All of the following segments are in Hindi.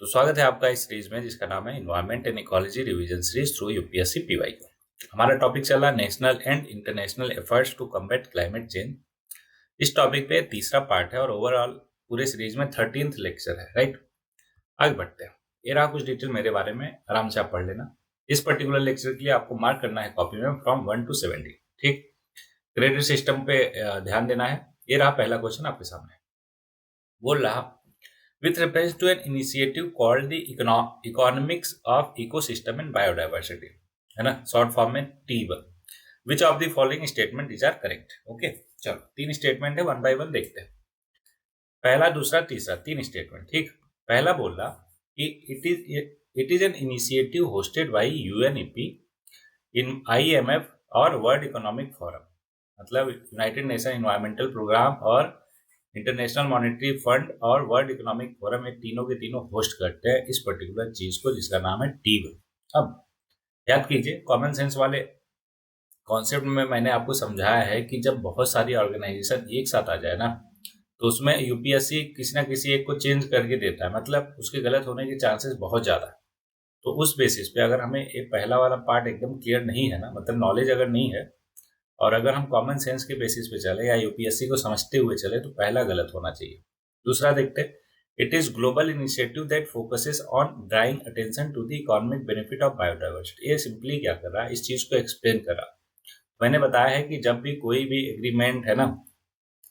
तो स्वागत है आपका इस सीरीज में जिसका नाम है environment and ecology revision series through UPSC PYQ. हमारा टॉपिक चला national and international efforts to combat climate change. इस टॉपिक पे तीसरा पार्ट है और ओवरऑल पूरे सीरीज में 13th लेक्चर है, राइट। आगे बढ़ते हैं। ये रहा कुछ डिटेल मेरे बारे में, आराम से आप पढ़ लेना। इस पर्टिकुलर लेक्चर के लिए आपको मार्क करना है कॉपी में फ्रॉम 1 to 70, ठीक। क्रेडिट सिस्टम पे ध्यान देना है। ये रहा पहला क्वेश्चन आपके सामने। बोल रहा with reference to an initiative called the economics of ecosystem and biodiversity, है ना, शॉर्ट फॉर्म में TEEB. Which of the following statement is are correct. Okay, चलो तीन स्टेटमेंट है, वन बाय वन देखते हैं। पहला, दूसरा, तीसरा, तीन स्टेटमेंट, ठीक। पहला बोल रहा कि it is an initiative hosted bye UNEP in IMF और वर्ल्ड इकोनॉमिक फोरम, मतलब यूनाइटेड नेशन एनवायरमेंटल प्रोग्राम और इंटरनेशनल मॉनेटरी फंड और वर्ल्ड इकोनॉमिक फोरम, ये तीनों के तीनों होस्ट करते हैं इस पर्टिकुलर चीज को जिसका नाम है टीब। अब याद कीजिए, कॉमन सेंस वाले कॉन्सेप्ट में मैंने आपको समझाया है कि जब बहुत सारी ऑर्गेनाइजेशन एक साथ आ जाए ना, तो उसमें यूपीएससी किसी ना किसी एक को चेंज करके देता है, मतलब उसके गलत होने के चांसेस बहुत ज्यादा है। तो उस बेसिस पे अगर हमें एक पहला वाला पार्ट एकदम क्लियर नहीं है ना, मतलब नॉलेज अगर नहीं है, और अगर हम कॉमन सेंस के बेसिस पे चले या यूपीएससी को समझते हुए चले, तो पहला गलत होना चाहिए। दूसरा देखते हैं, it is global initiative that focuses on drawing attention to the economic benefit of biodiversity. ये सिंपली क्या कर रहा है, इस चीज को एक्सप्लेन कर रहा। मैंने बताया है कि जब भी कोई भी एग्रीमेंट है ना,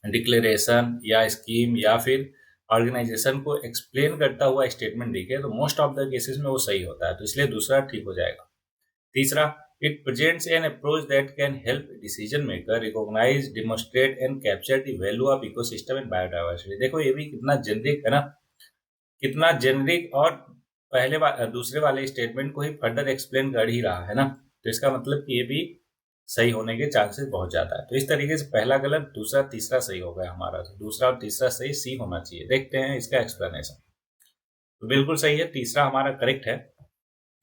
डिक्लेरेशन या स्कीम या फिर ऑर्गेनाइजेशन को एक्सप्लेन करता हुआ स्टेटमेंट दिखे, तो मोस्ट ऑफ द केसेस में वो सही होता है, तो इसलिए दूसरा ठीक हो जाएगा। तीसरा, it presents an approach that can help decision maker recognize, demonstrate and capture the value of ecosystem and biodiversity। देखो ये भी कितना जेनरिक है ना, कितना जेनरिक, और दूसरे वाले स्टेटमेंट को ही फर्दर एक्सप्लेन कर ही रहा है ना, तो इसका मतलब कि ये भी सही होने के चांसेस बहुत ज्यादा है। तो इस तरीके से पहला गलत, दूसरा तीसरा सही हो गया हमारा, तो दूसरा और तीसरा सही, सी होना चाहिए। देखते हैं इसका एक्सप्लेनेशन। तो बिल्कुल सही है, तीसरा हमारा करेक्ट है,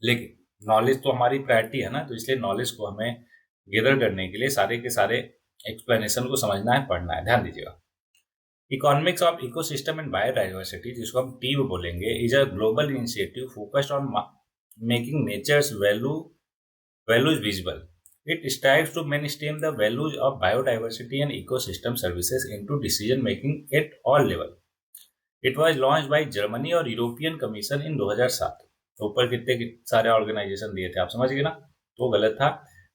लेकिन नॉलेज तो हमारी प्रायोरिटी है ना, तो इसलिए नॉलेज को हमें गैदर करने के लिए सारे के सारे एक्सप्लेनेशन को समझना है, पढ़ना है। ध्यान दीजिएगा, economics of ecosystem and biodiversity, जिसको हम टीब बोलेंगे, is a global initiative focused on making nature's values visible. It strives to mainstream the values of biodiversity and ecosystem services into decision making at all level. It was launch by Germany और यूरोपियन कमीशन इन 2007। तो ऊपर कितने सारे ऑर्गेनाइजेशन दिए थे, आप समझ गए ना, तो गलत था।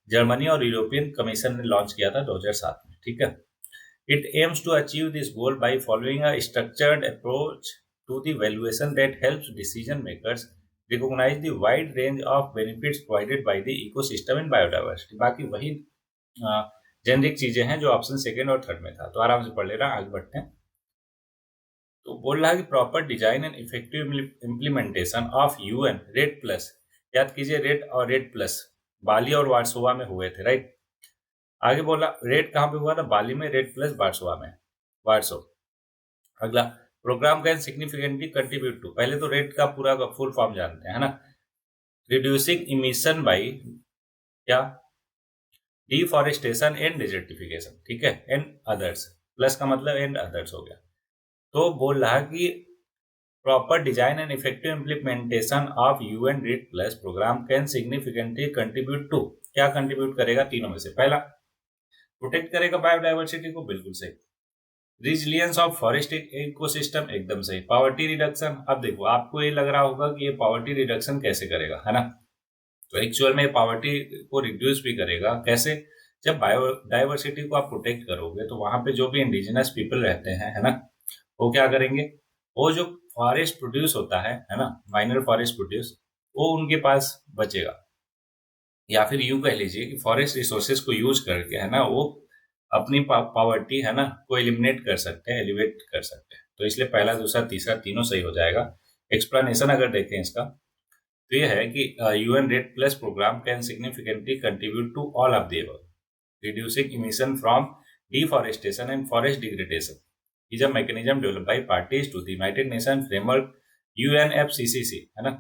जर्मनी और यूरोपियन कमीशन ने लॉन्च किया था 2007 में, ठीक है। It aims to achieve this goal by following a structured approach to the valuation that helps decision makers recognise the wide range of benefits provided by the ecosystem and biodiversity. बाकी वही जेनरिक चीजें हैं जो ऑप्शन सेकेंड और थर्ड में था, तो आराम से पढ़ ले रहा। आगे बढ़ते हैं। तो बोल रहा है कि proper design and effective implementation of UN REDD plus. याद कीजिए, रेड और रेड प्लस बाली और वार्सोवा में हुए थे, राइट। आगे बोला रेड कहां पे हुआ था, बाली में, रेड प्लस वार्सोवा में, वार्सो। अगला, programme can significantly contribute to, पहले तो रेड का पूरा का फुल फॉर्म जानते हैं, है ना, रिड्यूसिंग इमिशन बाई क्या, डिफॉरेस्टेशन एंड डिजर्टिफिकेशन, ठीक है, एंड अदर्स। प्लस का मतलब एंड अदर्स हो गया। तो बोल रहा कि proper design and effective implementation of UN REDD plus programme can significantly contribute to, क्या कंट्रीब्यूट करेगा, तीनों में से पहला, प्रोटेक्ट करेगा बायोडाइवर्सिटी को, बिल्कुल सही। रिजिलियंस ऑफ फॉरेस्ट इकोसिस्टम, एकदम सही। पॉवर्टी रिडक्शन, अब देखो आपको ये लग रहा होगा कि ये पॉवर्टी रिडक्शन कैसे करेगा, है ना, तो एक्चुअल में पॉवर्टी को रिड्यूस भी करेगा। कैसे, जब बायोडाइवर्सिटी को आप प्रोटेक्ट करोगे तो वहां पे जो भी इंडिजिनस पीपल रहते हैं, है ना, वो क्या करेंगे, वो जो फॉरेस्ट प्रोड्यूस होता है ना, माइनर फॉरेस्ट प्रोड्यूस, वो उनके पास बचेगा। या फिर यूं कह लीजिए कि फॉरेस्ट रिसोर्सेज को यूज करके, है ना, वो अपनी पॉवर्टी, है ना, को एलिमिनेट कर सकते हैं, एलिवेट कर सकते हैं। तो इसलिए पहला, दूसरा, तीसरा तीनों सही हो जाएगा। एक्सप्लेनेशन अगर देखें इसका, तो ये है कि UN REDD plus programme can significantly contribute to all of the above, reducing emission from deforestation and forest degradation is a mechanism developed by parties to the United Nations framework UNFCCC, है ना।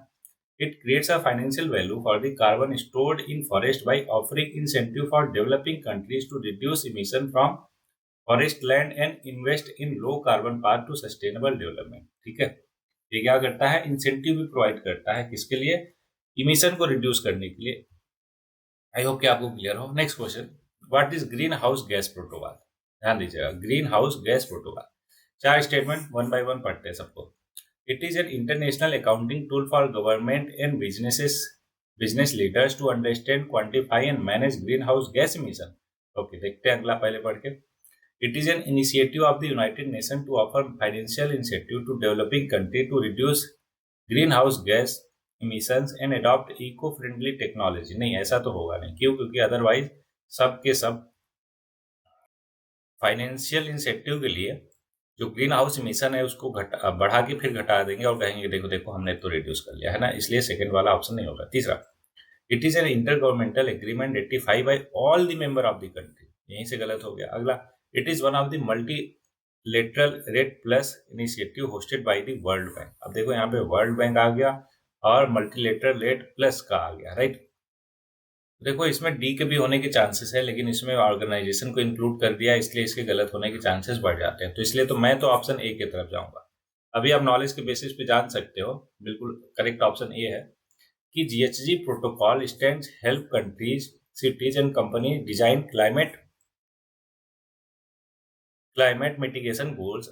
It creates a financial value for the carbon stored in forest by offering incentive for developing countries to reduce emission from forest land and invest in low carbon path to sustainable development, ठीक है। ये क्या करता है, इंसेंटिव भी प्रोवाइड करता है, किसके लिए, इमिशन को रिड्यूस करने के लिए। आई होप कि आपको क्लियर हो। Next question, what is green house gas protocol. ध्यान दीजिएगा, ग्रीन हाउस गैस प्रोटोकॉल, चार स्टेटमेंट वन बाय वन पढ़ते हैं सबको। It is an international accounting tool for government and business leaders to understand, quantify and manage green house gas emission. Okay, देखते हैं अगला पहले पढ़ के। It is an initiative of the United Nations to offer financial incentive to developing countries to reduce greenhouse gas emissions and adopt eco-friendly technology। नहीं, ऐसा तो होगा नहीं, क्यों, क्योंकि अदरवाइज सब के सब फाइनेंशियल इंसेंटिव के लिए जो ग्रीन हाउस इमिशन है उसको बढ़ा के फिर घटा देंगे और कहेंगे देखो देखो हमने तो रिड्यूस कर लिया है ना, इसलिए सेकंड वाला ऑप्शन नहीं होगा। तीसरा, it is an inter governmental agreement ratified by all the member of the country, यहीं से गलत हो गया। अगला, it is one of the multilateral REDD plus initiative hosted by the world bank. अब देखो यहाँ पे वर्ल्ड बैंक आ गया और मल्टीलेटरल रेट प्लस का आ गया, राइट। देखो इसमें डी के भी होने के चांसेस है, लेकिन इसमें ऑर्गेनाइजेशन को इंक्लूड कर दिया, इसलिए इसके गलत होने के चांसेस बढ़ जाते हैं। तो इसलिए तो मैं तो ऑप्शन ए की तरफ जाऊंगा। अभी आप नॉलेज के बेसिस पे जान सकते हो, बिल्कुल करेक्ट ऑप्शन ए है कि GHG protocol stands help countries, cities and company design climate mitigation goals,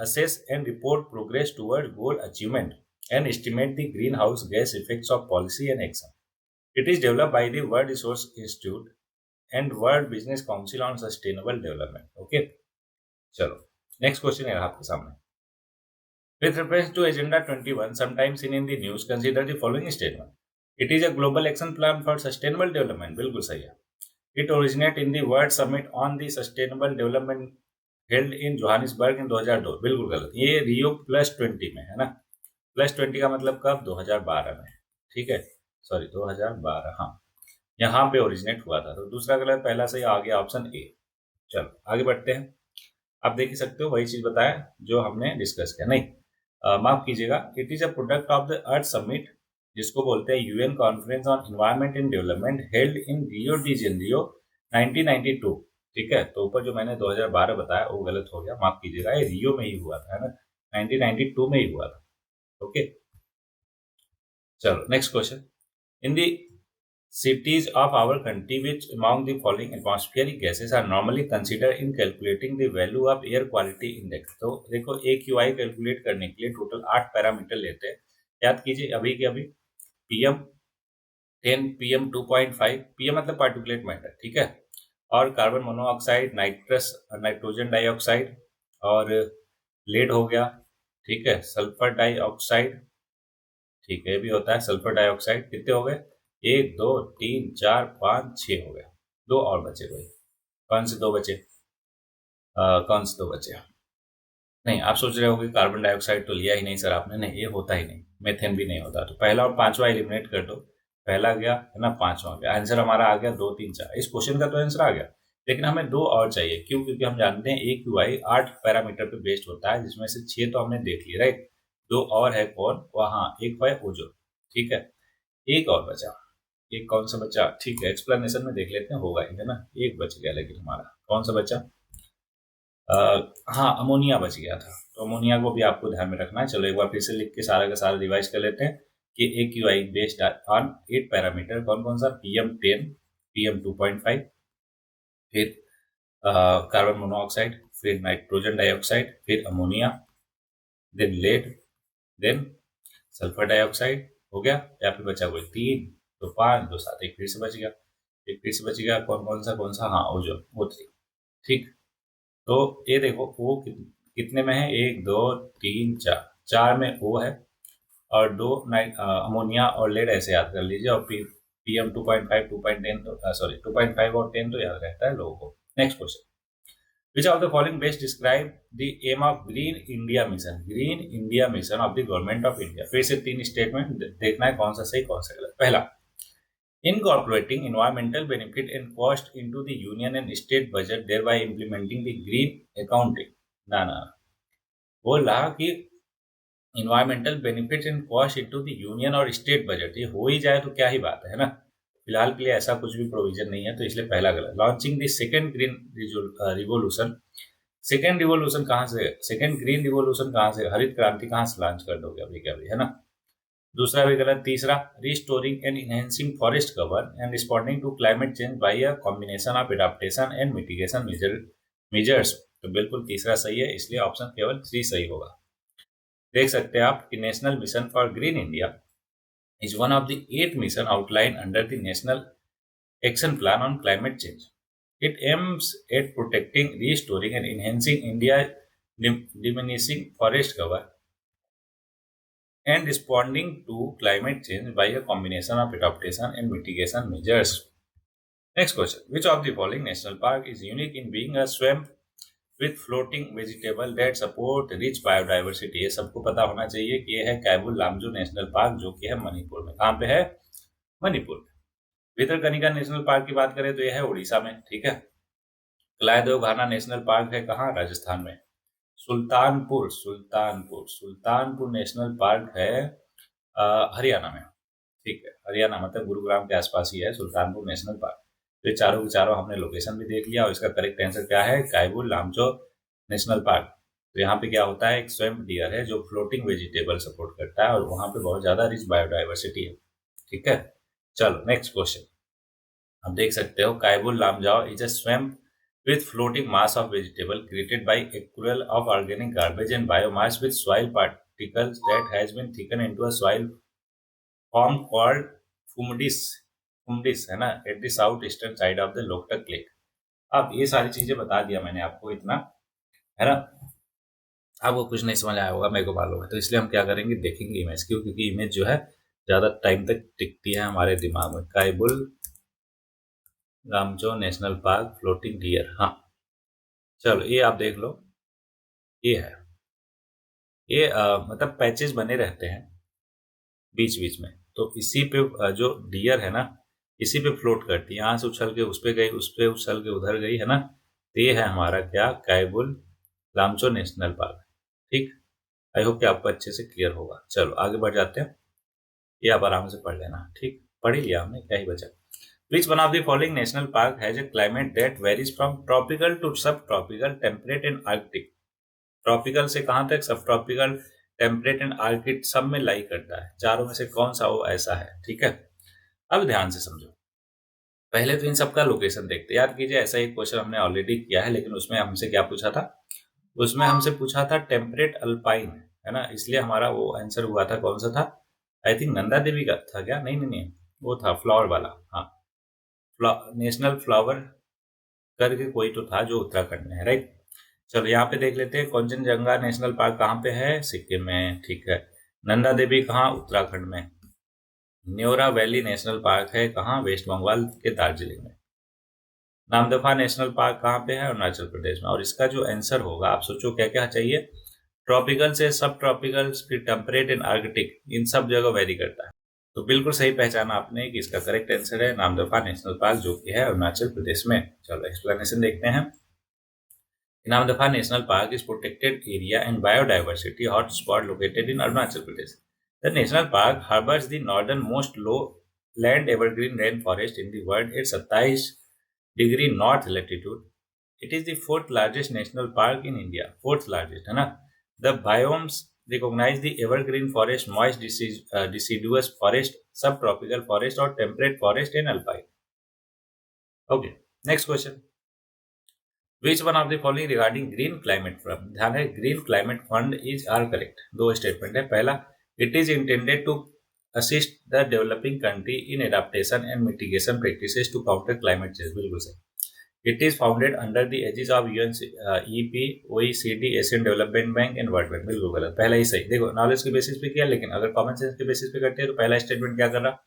assess and report progress toward goal achievement, and estimate the greenhouse gas effects of policy and action. It is developed by the World Resource Institute and World Business Council on Sustainable Development. Okay, चलो next question है आपके सामने। With reference to Agenda 21, sometimes seen in the news, consider the following statement. It is a global action plan for sustainable development. बिल्कुल सही है। It originated in the World Summit on the Sustainable Development held in Johannesburg in 2002। बिल्कुल गलत, ये रियो +20 में है ना। +20 का मतलब कब, 2012 में, ठीक है, सॉरी 2012, हाँ, यहाँ पे ओरिजिनेट हुआ था। तो दूसरा गलत, पहला सही आ गया ऑप्शन ए। चलो आगे बढ़ते हैं। आप देख ही सकते हो वही चीज बताया जो हमने डिस्कस किया। नहीं, माफ कीजिएगा, it is a product of the earth summit, जिसको बोलते हैं UN conference on environment and development held in Rio de Janeiro 1992। ठीक है, तो ऊपर जो मैंने 2012 बताया वो गलत हो गया, माफ कीजिएगा, ये रियो में ही हुआ था, है ना, 1992 में ही हुआ था। ओके, चलो next question. In the cities of our country, which among the following atmospheric gases are normally considered in calculating the value of air quality index। तो देखो AQI कैलकुलेट करने के लिए टोटल 8 पैरामीटर लेते हैं। याद कीजिए अभी के अभी PM 10, PM 2.5, PM मतलब पार्टिकुलेट मैटर, ठीक है, और कार्बन मोनोऑक्साइड, नाइट्रोजन डाइऑक्साइड और लेड हो गया, ठीक है, सल्फर डाइऑक्साइड, ठीक है, ये भी होता है सल्फर डाइऑक्साइड। कितने हो गए, 1 2 3 4 5 6 हो गए। दो और बचे भाई, कौन से दो बचे, कौन से दो बचे। नहीं, आप सोच रहे हो कि कार्बन डाइऑक्साइड तो लिया ही नहीं सर आपने, नहीं, ये होता ही नहीं, मेथेन भी नहीं होता। तो पहला और पांचवा एलिमिनेट कर दो, पहला गया है ना, पांचवा गया, आंसर हमारा आ गया 2 3 4। इस क्वेश्चन का तो आंसर आ गया, लेकिन हमें दो और चाहिए। क्यों, क्योंकि हम जानते हैं AQI 8 पैरामीटर पे बेस्ड होता है, जिसमें से 6 तो हमने देख लिए, राइट। दो और है कौन, वहां एक है ओजोन, ठीक है, एक और बचा, एक कौन सा बचा, ठीक है, एक्सप्लेनेशन में देख लेते हैं, होगा ही, है ना, एक बच गया, लेकिन हमारा कौन सा बचा, हाँ अमोनिया बच गया था। तो अमोनिया को भी आपको ध्यान में रखना है। चलो एक बार फिर से लिख के सारा का सारा रिवाइज कर लेते हैं कि AQI बेस्ड ऑन 8 पैरामीटर, कौन कौन सा, PM10, PM 2.5, फिर कार्बन मोनोऑक्साइड, फिर नाइट्रोजन डाइऑक्साइड, फिर ammonia, then lead, then sulphur dioxide. हो गया, या फिर बचा कोई 3, तो 5, 2 7, एक फिर से बच गया, एक फिर से बच गया, कौन सा, हाँ ओजोन, O3, ठीक। तो ये देखो वो कितने में है, 1 2 3 4, 4 में O है और 2 अमोनिया और लेड, ऐसे याद कर लीजिए। और फिर PM 2.5, 2.10 तो सॉरी 2.5 और 10 तो याद रहता है लोगों को। Next question, Which of the following best describe the aim of Green India Mission? Green India Mission of the Government of India। फिर से 3 स्टेटमेंट देखना है कौन सा सही कौन सा गलत। पहला, incorporating environmental benefit and cost into the union and state budget, thereby implementing the green accounting। ना ना, बोला कि environmental benefit and cost into the union और state budget, ये हो ही जाए तो क्या ही बात है ना। फिलहाल के लिए ऐसा कुछ भी प्रोविजन नहीं है, तो इसलिए पहला गलत। Launching the second green revolution, second revolution कहाँ से, सेकेंड ग्रीन रिवोल्यूशन कहाँ से, हरित क्रांति कहाँ से लॉन्च कर दोगे अभी के अभी, है ना। दूसरा भी गलत। तीसरा, restoring and enhancing forest cover and responding to climate change by a combination of adaptation and mitigation measures. तो बिल्कुल तीसरा सही है, इसलिए ऑप्शन केवल 3 सही होगा। देख सकते हैं आप कि national mission for green India is one of the 8 missions outlined under the National Action Plan on Climate Change. It aims at protecting, restoring, and enhancing India's diminishing forest cover and responding to climate change by a combination of adaptation and mitigation measures. Next question. Which of the following national park is unique in being a swamp with floating vegetable that support rich biodiversity? ये सबको पता होना चाहिए कि ये है कैबुल लामजो नेशनल पार्क, जो कि है मणिपुर में। कहाँ पे है? मणिपुर में। भितरकनिका नेशनल पार्क की बात करें तो यह है उड़ीसा में, ठीक है। कलायदेव घाना नेशनल पार्क है कहाँ? राजस्थान में। सुल्तानपुर सुल्तानपुर सुल्तानपुर नेशनल पार्क है हरियाणा में, ठीक है। हरियाणा मतलब गुरुग्राम के आसपास ही है सुल्तानपुर नेशनल पार्क। तो ये चारों के चारों हमने लोकेशन भी देख लिया, और इसका करेक्ट आंसर क्या है? Keibul Lamjao national park. तो यहाँ पे क्या होता है, एक स्वैम्प डियर है जो फ्लोटिंग वेजिटेबल सपोर्ट करता है, और वहां पे बहुत ज्यादा रिच बायोडाइवर्सिटी है, ठीक है। चलो नेक्स्ट क्वेश्चन। आप देख सकते हो Keibul Lamjao is a swamp with floating mass of vegetable created by accrual of organic garbage and biomass with soil particles that has been thickened into a soil form called fumdis, fumdis है ना, at the south eastern side of the Loktak Lake। अब ये सारी चीजें बता दिया मैंने आपको इतना, है ना। आपको कुछ नहीं समझ आया होगा, मेरे को मालूम है, तो इसलिए हम क्या करेंगे, देखेंगे इमेज क्यों, क्योंकि इमेज जो है ज्यादा टाइम तक टिकती है हमारे दिमाग में। Keibul Lamjao national park floating deer, हाँ चलो ये आप देख लो, ये है, ये मतलब पैचेस बने रहते हैं बीच बीच में, तो इसी पे जो डियर है ना, इसी पे फ्लोट करती है, यहाँ से उछल के उस पे गई, उस पे उछल के उधर गई, है ना। तो ये है हमारा क्या, कैबुल लामचो नेशनल पार्क, ठीक। आई होप कि आपको अच्छे से क्लियर होगा। चलो आगे बढ़ जाते हैं, ये आप आराम से पढ़ लेना, ठीक। पढ़ ही लिया हमने, क्या ही बचा। Which one of the following national park has a climate that varies from tropical to subtropical, temperate and arctic? Tropical से कहां तक? सब ट्रॉपिकल, टेम्परेट एंड आर्किड, सब में लाई करता है। चारों में से कौन सा वो ऐसा है, ठीक है। अब ध्यान से समझो, पहले तो इन सबका लोकेशन देखते। याद कीजिए, ऐसा एक क्वेश्चन हमने ऑलरेडी किया है, लेकिन उसमें हमसे क्या पूछा था? उसमें हमसे पूछा था टेम्परेट अल्पाइन, है ना, इसलिए हमारा वो आंसर हुआ था, कौन सा था? आई थिंक नंदा देवी का था क्या? नहीं नहीं नहीं, वो था फ्लावर वाला, हाँ, नेशनल फ्लावर करके कोई तो था जो उत्तराखंड में है, राइट। चलो यहाँ पे देख लेते हैं, कंचनजंगा नेशनल पार्क कहाँ पे है? सिक्किम में, ठीक है। नंदा देवी कहाँ? उत्तराखंड में। न्योरा वैली नेशनल पार्क है कहाँ? वेस्ट बंगाल के दार्जिलिंग में। नामदफा नेशनल पार्क कहाँ पे है? अरुणाचल प्रदेश में। और इसका जो आंसर होगा, आप सोचो क्या क्या चाहिए? ट्रॉपिकल से सब ट्रॉपिकल, फिर टेम्परेट एंड आर्कटिक, इन सब जगह वेरी करता है। तो बिल्कुल सही पहचाना आपने कि इसका करेक्ट आंसर है नामदफा नेशनल पार्क, जो कि है अरुणाचल प्रदेश में। चलो एक्सप्लेनेशन देखते हैं। Namdapha National Park is protected area and biodiversity hotspot located in Arunachal Pradesh. The national park harbors the northernmost lowland evergreen rainforest in the world at 27° north latitude. It is the fourth largest national park in India. Fourth largest, है ना? The biomes recognize the evergreen forest, moist deciduous forest, subtropical forest और temperate forest and alpine. Okay, next question. Which one of the following regarding green climate fund? ध्यान है, green climate fund is are correct। दो स्टेटमेंट है। पहला, it is intended to assist the developing country in adaptation and mitigation practices to counter climate change। बिल्कुल सही। It is founded under the aegis of UNEP, OECD, Asian Development Bank and World Bank। बिल्कुल गलत, पहला ही सही। देखो नॉलेज के बेसिस पे किया, लेकिन अगर कॉमन सेंस के बेसिस पे करते हैं तो पहला स्टेटमेंट क्या कर रहा,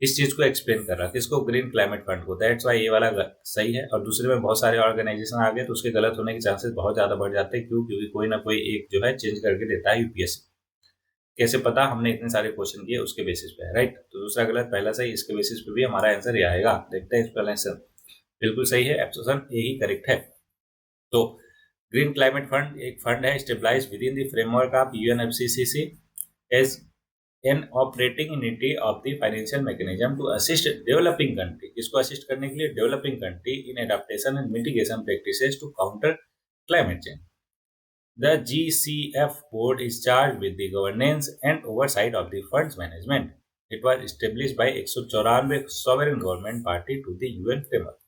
इस चीज को एक्सप्लेन कर रहा, किसको? ग्रीन क्लाइमेट फंड को। दैट्स वाई ये वाला सही है। और दूसरे में बहुत सारे ऑर्गेनाइजेशन आ गए तो उसके गलत होने के चांसेस बहुत ज्यादा बढ़ जाते हैं। क्यों? क्योंकि कोई ना कोई एक जो है चेंज करके देता है यूपीएससी। कैसे पता? हमने इतने सारे क्वेश्चन किए उसके बेसिस पे है, राइट। तो दूसरा गलत, पहला सही, इसके बेसिस पे भी हमारा आंसर ये आएगा। देखते हैं एक्सप्लेनेशन। बिल्कुल सही है, ऑप्शन ए ही करेक्ट है। तो ग्रीन क्लाइमेट फंड एक फंड है stabilised within the framework of UNFCCC as an operating unity of the financial mechanism to assist developing country। इसको असिस्ट करने के लिए developing country in adaptation and mitigation practices to counter climate change. The GCF board is charged with the governance and oversight of the fund's management. It was established by 194 sovereign government party to the UN framework.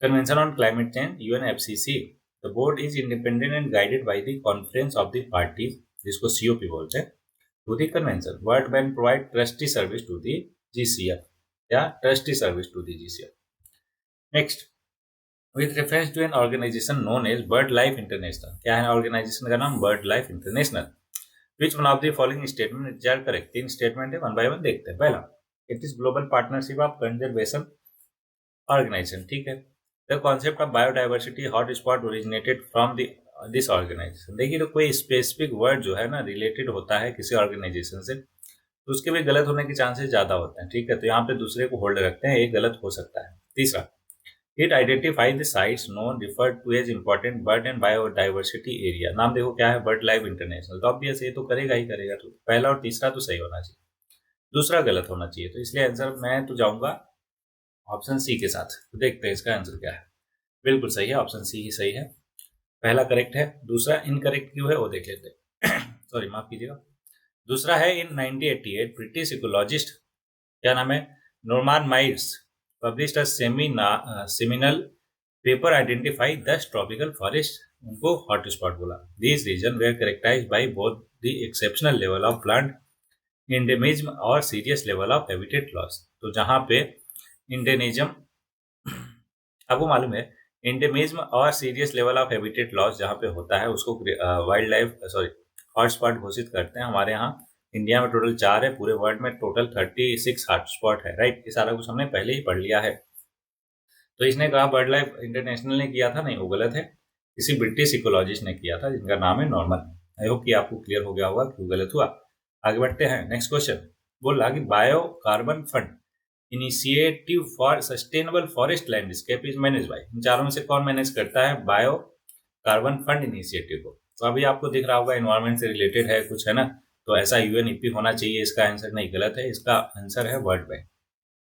Convention on Climate Change UNFCCC. The board is independent and guided by the Conference of the Parties, जिसको COP बोलते हैं, to the convention. World Bank provide trustee service to the GCF. Yeah, trustee service to the GCF. Next, with reference to an organization known as Bird Life International. क्या है ऑर्गेनाइजेशन का नाम? BirdLife International. Which one of the following statement is are correct? 3 statement है, वन बाय वन देखते हैं. पहला, it is global partnership of conservation organisation. ठीक है. The concept of biodiversity hot spot originated from this organisation. देखिए, तो कोई स्पेसिफिक वर्ड जो है ना रिलेटेड होता है किसी ऑर्गेनाइजेशन से, तो उसके भी गलत होने के चांसेस ज्यादा होते हैं. ठीक है, तो यहाँ पे दूसरे को होल्ड रखते हैं, एक गलत हो सकता है. तीसरा, it identify the sites known referred to as important bird and biodiversity area. नाम देखो क्या है? BirdLife International. तो ऑब्वियस ये तो करेगा ही करेगा. तो पहला और तीसरा तो सही होना चाहिए, दूसरा गलत होना चाहिए. तो इसलिए आंसर मैं तो जाऊंगा ऑप्शन सी के साथ. तो देखते हैं इसका आंसर क्या है. बिल्कुल सही है, ऑप्शन सी ही सही है. पहला करेक्ट है, दूसरा इनकरेक्ट क्यों है वो देख लेते हैं. सॉरी, माफ कीजिएगा. दूसरा है, इन 1988 ब्रिटिश इकोलॉजिस्ट, क्या नाम है, Norman miles published a seminal paper identify 10 tropical forest. उनको हॉटस्पॉट बोला. These regions were characterized by both the exceptional level of plant endemism और serious level of habitat loss. तो जहाँ पे endemism आपको मालूम है, endemism और serious level of habitat loss जहाँ पे होता है उसको वाइल्ड लाइफ हॉटस्पॉट घोषित करते हैं. हमारे यहाँ इंडिया में टोटल 4 है, पूरे वर्ल्ड में टोटल 36 हॉटस्पॉट है. राइट, ये सारा कुछ हमने पहले ही पढ़ लिया है. तो इसने कहा बर्ड लाइफ इंटरनेशनल ने किया था, नहीं, वो गलत है. किसी ब्रिटिश इकोलॉजिस्ट ने किया था जिनका नाम है नॉर्मन. आई होप कि आपको क्लियर हो गया होगा क्यों गलत हुआ. आगे बढ़ते हैं. नेक्स्ट क्वेश्चन बोला कि bio carbon fund initiative for sustainable forest landscape is manage by. इन चारों में से कौन मैनेज करता है बायो कार्बन फंड इनिशिएटिव को? तो अभी आपको दिख रहा होगा एनवायरमेंट से रिलेटेड है कुछ, है ना. तो ऐसा यूएनईपी होना चाहिए. इसका आंसर नहीं, गलत है. इसका आंसर है वर्ल्ड बैंक.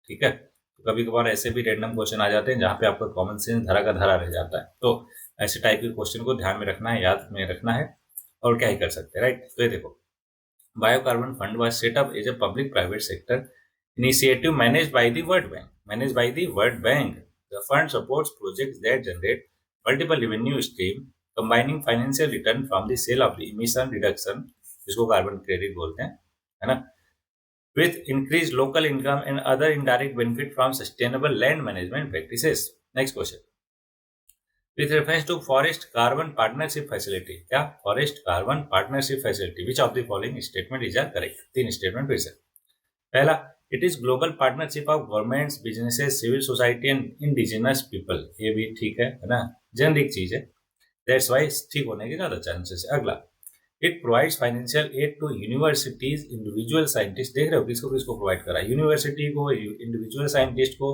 ठीक है. तो कभी कभार ऐसे भी रैंडम क्वेश्चन आ जाते हैं जहां पे आपका कॉमन सेंस धरा का धरा रह जाता है. तो ऐसे टाइप के क्वेश्चन को ध्यान में रखना है, याद में रखना है, और क्या ही कर सकते हैं. राइट. तो ये देखो, biocarbon fund was set up as a public private sector initiative managed by the world bank. The fund supports projects that generate multiple revenue stream combining financial return from the sale of the emission reduction, जिसको कार्बन क्रेडिट बोलते हैं, है ना, with increased local income and other indirect benefit from sustainable land management practices. Next question. With reference to forest carbon partnership facility, क्या forest carbon partnership facility, which of the following statement is correct? 3 statement फिर से. पहला, it is global partnership of governments, businesses, civil society and indigenous people. ये भी ठीक है ना, जेनरिक चीज है. That's why ठीक होने के ज्यादा चांसेस है. अगला, it provides financial aid to universities individual scientist. देख रहे हो किसको किसको प्रोवाइड करा? यूनिवर्सिटी को, इंडिविजुअल साइंटिस्ट को,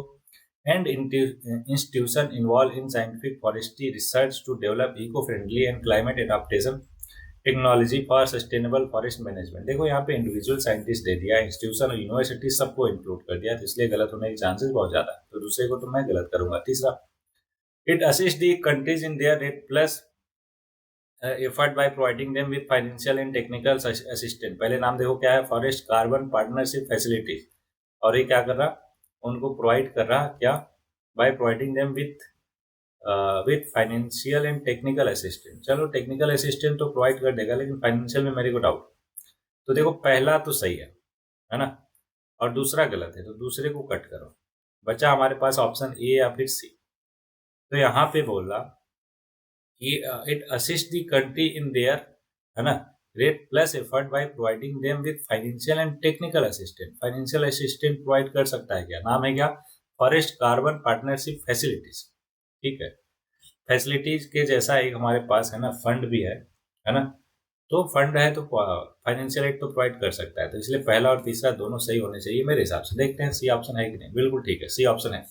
and institution involve in scientific forestry research to develop eco friendly and climate adaptation technology for sustainable forest management. देखो यहाँ पे इंडिविजुअल साइंटिस्ट दे दिया, इंस्टीट्यूशन और यूनिवर्सिटी सबको इंक्लूड कर दिया, तो इसलिए गलत होने के चांसेस बहुत ज्यादा है. तो दूसरे को तो मैं गलत करूंगा. तीसरा, it assist the countries in their rate plus effort by providing them with financial and technical assistant. पहले नाम देखो क्या है, फॉरेस्ट कार्बन पार्टनरशिप फैसिलिटीज, और ये क्या कर रहा, उनको प्रोवाइड कर रहा क्या, bye providing them with financial and technical assistant. चलो टेक्निकल असिस्टेंट तो प्रोवाइड कर देगा, लेकिन फाइनेंशियल में मेरे को डाउट. तो देखो पहला तो सही है ना, और दूसरा गलत है, तो दूसरे को कट करो. बचा हमारे पास ऑप्शन ए या फिर सी. तो यहाँ पे बोल रहा it assists the country in their, है ना, rate plus effort by providing them with financial and technical assistance. Financial assistant provide कर सकता है क्या? नाम है क्या? Forest carbon partnership facilities. ठीक है. फैसिलिटीज के जैसा एक हमारे पास है ना फंड भी है ना. तो फंड है तो फाइनेंशियल एड तो प्रोवाइड कर सकता है. तो इसलिए पहला और तीसरा दोनों सही होने चाहिए मेरे हिसाब से. देखते हैं सी ऑप्शन है कि नहीं. बिल्कुल ठीक है, सी ऑप्शन है.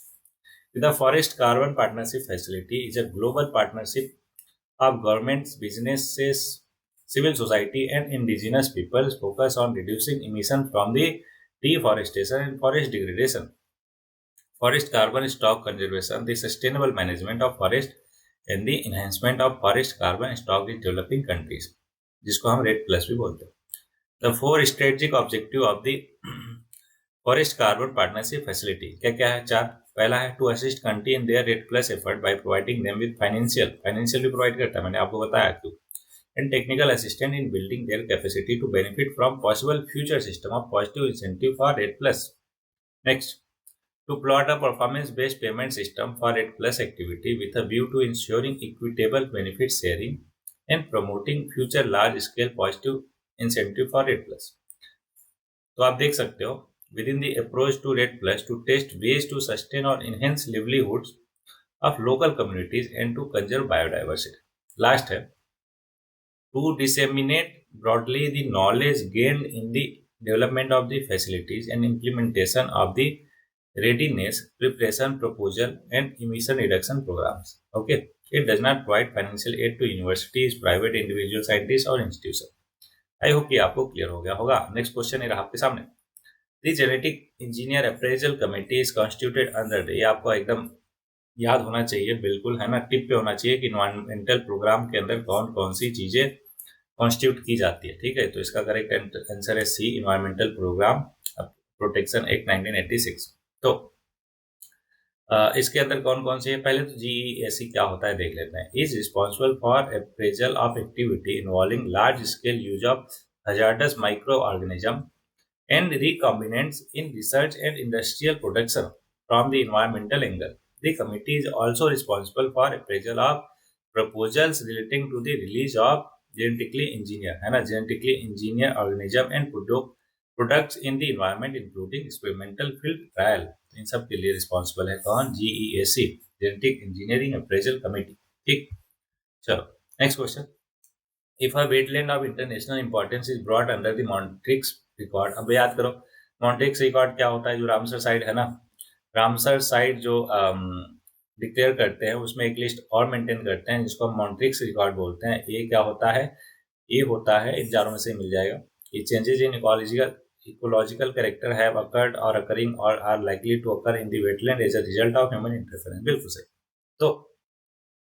The forest carbon partnership facility is a global partnership of governments, businesses, civil society and indigenous peoples focus on reducing emission from the deforestation and forest degradation, forest carbon stock conservation, the sustainable management of forest and the enhancement of forest carbon stock in developing countries, जिसको हम रेड प्लस भी बोलते हैं। The four strategic objective of the forest carbon partnership facility क्या क्या है? चार। पहला है to assist country in their REDD plus effort by providing them with financial भी प्रोवाइड करता है, मैंने आपको बताया क्यों, and technical assistant in building their capacity to benefit from possible future system of positive incentive for red plus. Next, to plot a performance-based payment system for RED Plus activity with a view to ensuring equitable benefit sharing and promoting future large-scale positive incentive for RED Plus। तो आप देख सकते हो within the approach to RED Plus to test ways to sustain or enhance livelihoods of local communities and to conserve biodiversity। Last है to disseminate broadly the knowledge gained in the development of the facilities and implementation of the readiness, preparation, proposal, and emission reduction programs. Okay, it does not provide financial aid to universities, private individual scientists or institutions। I hope कि आपको क्लियर हो गया होगा। नेक्स्ट क्वेश्चन है आपके सामने, the genetic engineer appraisal committee is constituted under, ये आपको एकदम याद होना चाहिए, बिल्कुल है ना, टिप पे होना चाहिए कि इन्वायरमेंटल प्रोग्राम के अंदर कौन कौन सी चीजें कॉन्स्टिट्यूट की जाती है। ठीक है, तो इसका करेक्ट आंसर है सी, इन्वायरमेंटल प्रोग्राम प्रोटेक्शन एक्ट 1986। तो इसके अंदर कौन कौन से है? पहले तो जीईएसी क्या होता है देख लेते हैं। Is responsible for appraisal of activity involving large scale use of hazardous micro organism and recombinants in research and industrial production from the environmental angle. The committee is also responsible for appraisal of proposals relating to the release of genetically engineer, है ना, genetically engineer organism and products in the environment including experimental field trial. इन सब के लिए रिस्पॉन्सिबल है कौन? GEAC, genetic engineering appraisal committee. ठीक, चलो next question, if a wetland of international importance is brought under the Montreux record. अब याद करो मॉन्ट्रिक्स रिकॉर्ड क्या होता है, जो रामसर साइट है ना, रामसर साइट जो डिक्लेयर करते हैं उसमें एक लिस्ट और मेंटेन करते हैं जिसको हम मॉन्ट्रिक्स रिकॉर्ड बोलते हैं। ये क्या होता है? ये होता है, इन चारों में से मिल जाएगा, ये changes in ecological character have occurred or occurring or are likely to occur in the wetland as a result of human interference। बिल्कुल सही। तो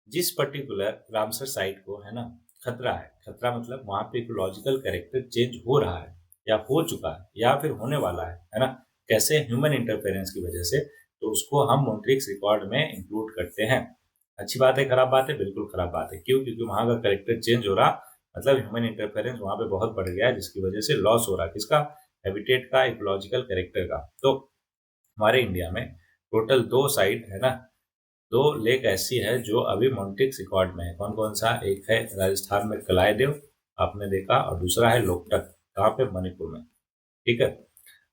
जिस पर्टिकुलर रामसर साइट को, है ना, खतरा है, खतरा मतलब वहां पे इकोलॉजिकल कैरेक्टर चेंज हो रहा है या हो चुका है या फिर होने वाला है ना, कैसे? ह्यूमन इंटरफेरेंस की वजह से, तो उसको हम मॉन्ट्रिक्स रिकॉर्ड में इंक्लूड करते हैं। अच्छी बात है, खराब बात है? बिल्कुल खराब बात है। क्यों? क्योंकि वहां का कैरेक्टर चेंज हो रहा, मतलब ह्यूमन इंटरफेरेंस वहां पे बहुत बढ़ गया है, जिसकी वजह से लॉस हो रहा है किसका? हैबिटेट का, इकोलॉजिकल कैरेक्टर का। तो हमारे इंडिया में टोटल 2 साइट है ना, 2 लेक ऐसी है जो अभी मॉन्ट्रिक्स रिकॉर्ड में है। कौन कौन सा? एक है राजस्थान में कलाईदेव, आपने देखा, और दूसरा है लोकटक, कहाँ पे? मणिपुर में। ठीक है,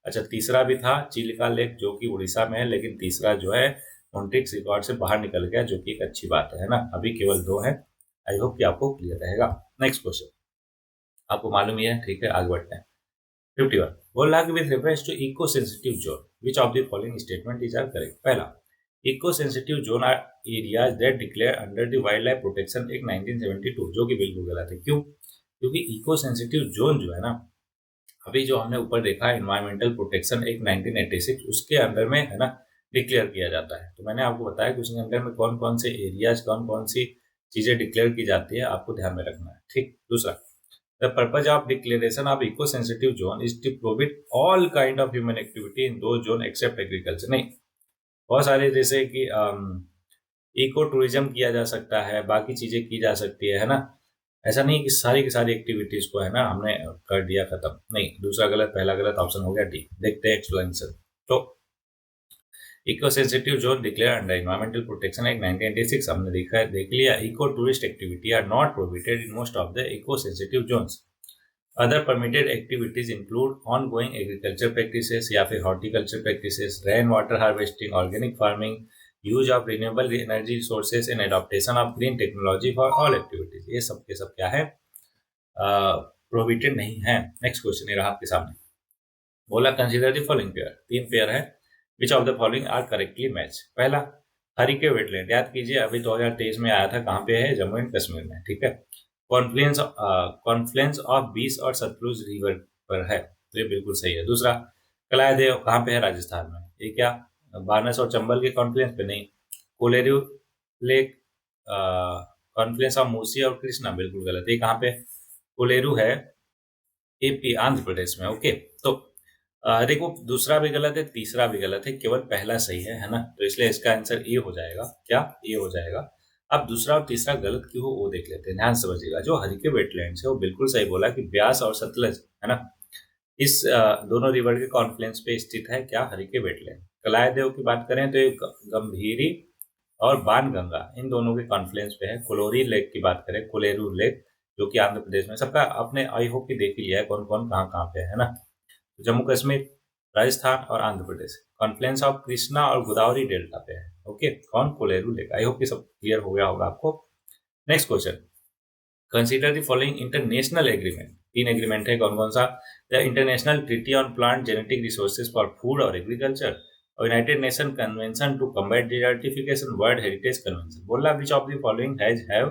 अच्छा, तीसरा भी था चिलिका लेक जो कि उड़ीसा में है, लेकिन तीसरा जो है मॉन्ट्रिक्स रिकॉर्ड से बाहर निकल गया, जो कि एक अच्छी बात है ना। अभी केवल 2 है। आई होप कि आपको क्लियर रहेगा। नेक्स्ट क्वेश्चन आपको मालूम ही है, ठीक है, आगे बढ़ते हैं। 51 बोल रहा कि with reference to eco sensitive zone which of the following statement is are correct. पहला, eco sensitive zone are areas that declare under the wildlife protection act 1972, जो कि बिल्कुल गलत है। क्यों? क्योंकि इको सेंसिटिव जोन जो है ना, अभी जो हमने ऊपर देखा इन्वायरमेंटल प्रोटेक्शन एक्ट 1986, उसके अंदर में, है ना, डिक्लेयर किया जाता है। तो मैंने आपको बताया कि उसके अंदर में कौन कौन से एरियाज, कौन कौन सी चीजें डिक्लेयर की जाती है, आपको ध्यान में रखना है। ठीक, दूसरा, the purpose of declaration of eco-sensitive zone is to prohibit all kind of human activity in those zone except agriculture। नहीं, बहुत सारे जैसे कि इको टूरिज्म किया जा सकता है, बाकी चीजें की जा सकती है ना। ऐसा नहीं कि सारी की सारी एक्टिविटीज को, है ना, हमने कर दिया खत्म। नहीं, दूसरा गलत, पहला गलत, ऑप्शन हो गया डी। देखते हैं एक्सप्लेनेशन। तो eco sensitive zone declare under environmental protection act 1986 हमने देख लिया। Eco tourist activity are not prohibited in most of the eco sensitive zones. Other permitted activities include ongoing agriculture practices या फिर horticulture practices, rain water harvesting, organic farming, use of renewable energy sources and adoption of green technology for all activities. ये सब के सब क्या है? प्रोहिबिटेड नहीं है। नेक्स्ट क्वेश्चन ये रहा आपके सामने, बोला consider the following pair. 3 pair है, which of the following are correctly match. पहला, हरिके वेटलैंड, याद कीजिए अभी 2023 में आया था, कहाँ पे है? जम्मू एंड कश्मीर में। ठीक है, कॉन्फ्लुएंस ऑफ बीस और सतलुज रिवर पर है, तो ये बिल्कुल सही है। दूसरा, कलायदेव कहाँ पे है? राजस्थान में। ये क्या? बानस और चंबल के कॉन्फ्लुएंस पे? नहीं। Kolleru lake Confluence of Musi और कृष्णा बिल्कुल गलत है। कहाँ पे? कोलेरू है एपी आंध्र प्रदेश में। ओके, तो देखो दूसरा भी गलत है, तीसरा भी गलत है, केवल पहला सही है ना। तो इसलिए इसका आंसर ए हो जाएगा। क्या? ए हो जाएगा। अब दूसरा और तीसरा गलत क्यों हो वो देख लेते हैं, ध्यान से समझिएगा। जो हरिके वेटलैंड्स है वो बिल्कुल सही बोला कि ब्यास और सतलज है ना, इस दोनों रिवर के कॉन्फ्लुएंस पे स्थित है क्या? हरिके वेटलैंड। कलायदेव की बात करें तो ये गंभीरी और बाणगंगा इन दोनों के कॉन्फ्लुएंस पे है। कोलोरी लेक की बात करें, कोलेरू लेक, जो कि आंध्र प्रदेश में। सबका अपने आई होप की देख ही लिया है कौन कौन कहाँ कहाँ पे है ना। जम्मू कश्मीर, राजस्थान और आंध्र प्रदेश। कॉन्फ्लुएंस ऑफ कृष्णा और गोदावरी डेल्टा पे है। ओके, कौन? कोलेरू लेक। आई होप कि सब क्लियर हो गया होगा आपको। Next question, consider the following international agreement. 3 agreement है, कौन कौन सा? The international treaty on plant genetic resources for food और एग्रीकल्चर और united nation convention to combat desertification, world heritage convention. बोला which of the following have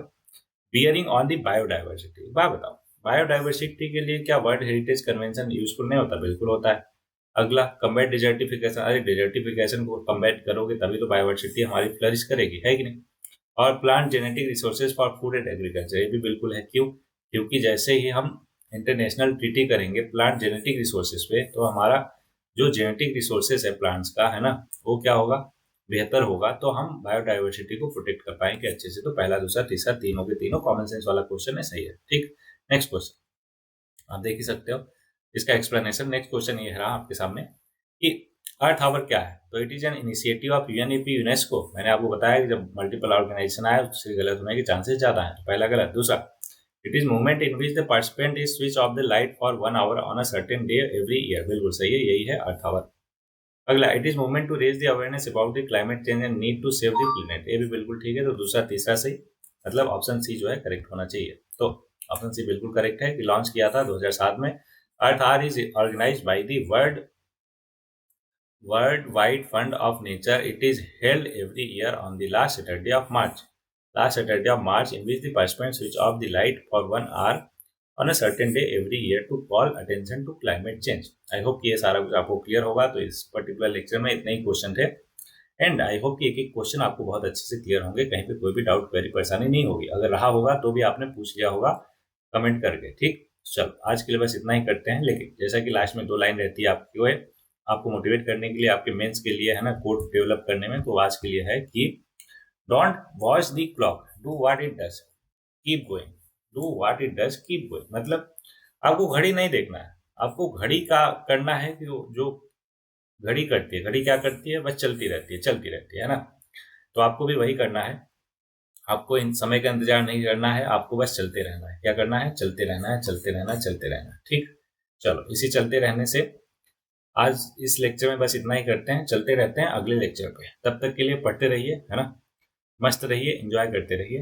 bearing on the biodiversity. बात बताओ, बायोडाइवर्सिटी के लिए क्या वर्ल्ड हेरिटेज कन्वेंशन यूजफुल नहीं होता? बिल्कुल होता है। अगला, कम्बैट डिजर्टिफिकेशन। अरे डिजर्टिफिकेशन को कम्बैट करोगे तभी तो बायोडाइवर्सिटी हमारी फ्लरिश करेगी, है कि नहीं। और plant genetic resources for food and agriculture, ये भी बिल्कुल है। क्यों? क्योंकि जैसे ही हम इंटरनेशनल ट्रीटी करेंगे प्लांट जेनेटिक रिसोर्सेज पे, तो हमारा जो जेनेटिक रिसोर्सेज है प्लांट्स का, है ना, वो क्या होगा? बेहतर होगा। तो हम बायोडाइवर्सिटी को प्रोटेक्ट कर पाएंगे अच्छे से। तो पहला, दूसरा, तीसरा, तीनों के तीनों कॉमन सेंस वाला क्वेश्चन है, सही है। ठीक, नेक्स्ट क्वेश्चन आप देख ही सकते हो इसका एक्सप्लेनेशन। नेक्स्ट क्वेश्चन ये रहा आपके सामने कि अर्थ आवर क्या है? तो it is an initiative of UNEP UNESCO. मैंने आपको बताया कि जब मल्टीपल ऑर्गेनाइजेशन आए उससे गलत होने के चांसेस ज्यादा हैं। तो पहला गलत। दूसरा, it is movement in which the participant is switch off the light for 1 hour on a certain day every year. बिल्कुल सही है, यही है अर्थ आवर। अगला, it is movement to raise the awareness about the climate change and need to save the planet. ये भी बिल्कुल ठीक है। तो दूसरा, तीसरा सही, मतलब ऑप्शन सी जो है करेक्ट होना चाहिए। तो ऑप्शन सी बिल्कुल करेक्ट है कि लॉन्च किया था 2007 में। Earth hour is organized by the Worldwide Fund of Nature. It is held every year on the last Saturday of March. Last Saturday of March, in which the participants switch off the light for 1 hour on a certain day every year to call attention to climate change. I hope कि ये सारा कुछ आपको क्लियर होगा। तो इस पर्टिकुलर लेक्चर में इतने ही क्वेश्चन थे एंड आई होप कि एक एक क्वेश्चन आपको बहुत अच्छे से क्लियर होंगे, कहीं पे कोई भी डाउट क्वेरी परेशानी नहीं होगी। अगर रहा होगा तो भी आपने पूछ लिया होगा कमेंट करके। ठीक, चलो आज के लिए बस इतना ही करते हैं। लेकिन जैसा कि लास्ट में 2 लाइन रहती है आपकी, वो आपको मोटिवेट करने के लिए, आपके मेंस के लिए, है ना, कोड डेवलप करने में। तो आज के लिए है कि don't watch the clock, do what it does, keep going. Do what it does, keep going. मतलब आपको घड़ी नहीं देखना है, आपको घड़ी का करना है कि जो घड़ी करती है, घड़ी क्या करती है? बस चलती रहती है, चलती रहती है ना। तो आपको भी वही करना है। आपको इन समय का इंतजार नहीं करना है, आपको बस चलते रहना है। क्या करना है? चलते रहना है, चलते रहना है, चलते रहना है। ठीक, चलो इसी चलते रहने से आज इस लेक्चर में बस इतना ही करते हैं। चलते रहते हैं अगले लेक्चर पे। तब तक के लिए पढ़ते रहिए, है ना, मस्त रहिए, एंजॉय करते रहिए।